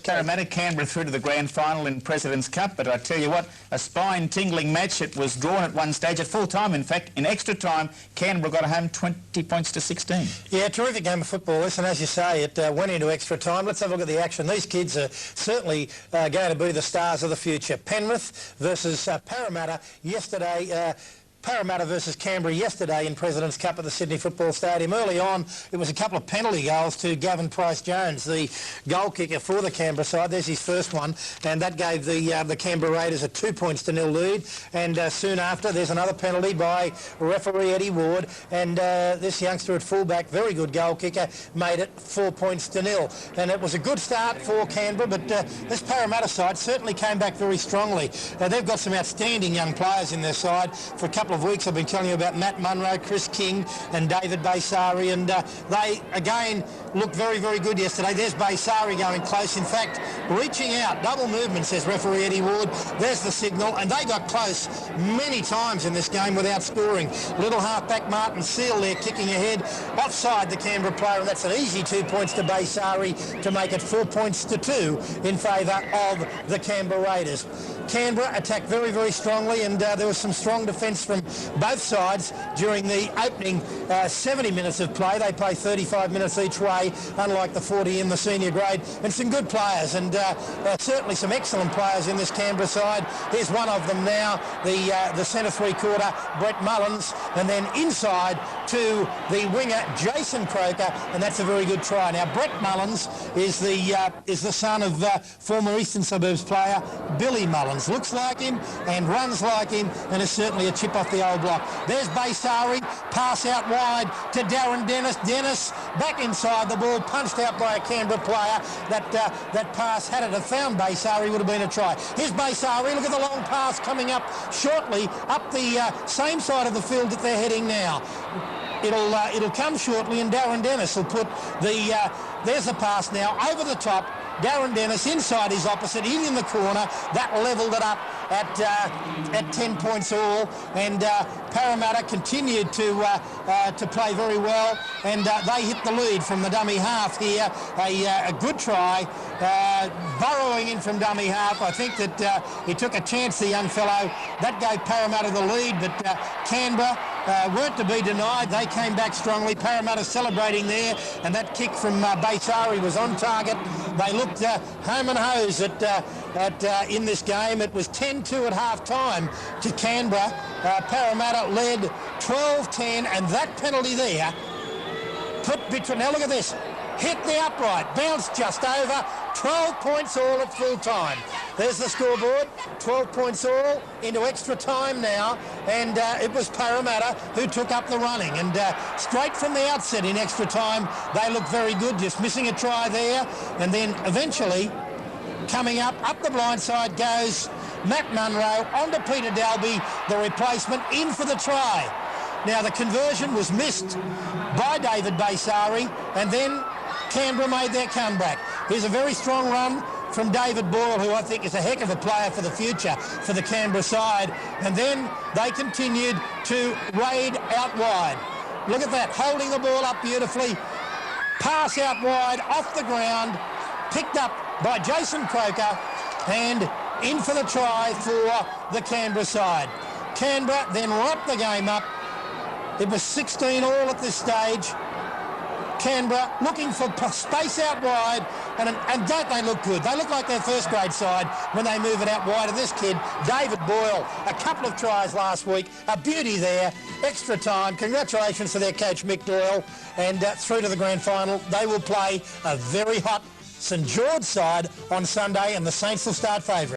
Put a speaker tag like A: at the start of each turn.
A: Parramatta, Canberra through to the grand final in President's Cup, but I tell you what, a spine-tingling match. It was drawn at one stage, at full time in fact. In extra time, Canberra got home 20 points to 16.
B: Yeah, terrific game of football, and as you say, it went into extra time. Let's have a look at the action. These kids are certainly going to be the stars of the future. Penrith versus Parramatta yesterday. Parramatta versus Canberra yesterday in President's Cup at the Sydney Football Stadium. Early on, it was a couple of penalty goals to Gavin Price-Jones, the goal kicker for the Canberra side. There's his first one, and that gave the Canberra Raiders a 2-0 lead. And soon after, there's another penalty by referee Eddie Ward, and this youngster at fullback, very good goal kicker, made it 4-0. And it was a good start for Canberra, but this Parramatta side certainly came back very strongly. They've got some outstanding young players in their side. For a couple of weeks I've been telling you about Matt Munro, Chris King and David Baysari, and they again looked very, very good yesterday. There's Baysari going close, in fact reaching out, double movement, says referee Eddie Ward. There's the signal, and they got close many times in this game without scoring. Little halfback Martin Seal there kicking ahead, offside the Canberra player, and that's an easy 2 points to Baysari to make it 4-2 in favour of the Canberra Raiders. Canberra attacked very, very strongly, and there was some strong defence from both sides during the opening 70 minutes of play. They play 35 minutes each way, unlike the 40 in the senior grade, and some good players, and certainly some excellent players in this Canberra side. Here's one of them now, the centre three-quarter, Brett Mullins, and then inside to the winger, Jason Croker, and that's a very good try. Now, Brett Mullins is the son of former Eastern Suburbs player Billy Mullins. Looks like him and runs like him, and is certainly a chip off the old block. There's Baysari, pass out wide to Darren Dennis. Dennis back inside the ball, punched out by a Canberra player. That pass, had it have found Baysari, would have been a try. Here's Baysari, look at the long pass coming up shortly, up the same side of the field that they're heading now. It'll come shortly, and Darren Dennis will put there's the pass now, over the top. Darren Dennis inside his opposite, in the corner. That levelled it up at 10 points all, and Parramatta continued to play very well, and they hit the lead from the dummy half here. A good try, burrowing in from dummy half. I think that he took a chance, the young fellow. That gave Parramatta the lead, but Canberra weren't to be denied. They came back strongly. Parramatta celebrating there, and that kick from Baysari was on target. They looked home and hose in this game. It was 10-2 at half-time to Canberra. Parramatta led 12-10, and that penalty there put between... Now look at this. Hit the upright, bounced just over, 12 points all at full time. There's the scoreboard, 12 points all into extra time now, and it was Parramatta who took up the running, and straight from the outset in extra time they looked very good, just missing a try there, and then eventually coming up the blind side goes Matt Munro, onto Peter Dalby, the replacement, in for the try. Now the conversion was missed by David Baysari, and then Canberra made their comeback. Here's a very strong run from David Boyle, who I think is a heck of a player for the future for the Canberra side. And then they continued to raid out wide. Look at that, holding the ball up beautifully. Pass out wide, off the ground, picked up by Jason Croker, and in for the try for the Canberra side. Canberra then wrapped the game up. It was 16 all at this stage. Canberra looking for space out wide, and don't they look good? They look like their first grade side when they move it out wide. And this kid, David Boyle, a couple of tries last week, a beauty there, extra time. Congratulations to their coach Mick Doyle, and through to the grand final. They will play a very hot St George side on Sunday, and the Saints will start favourite.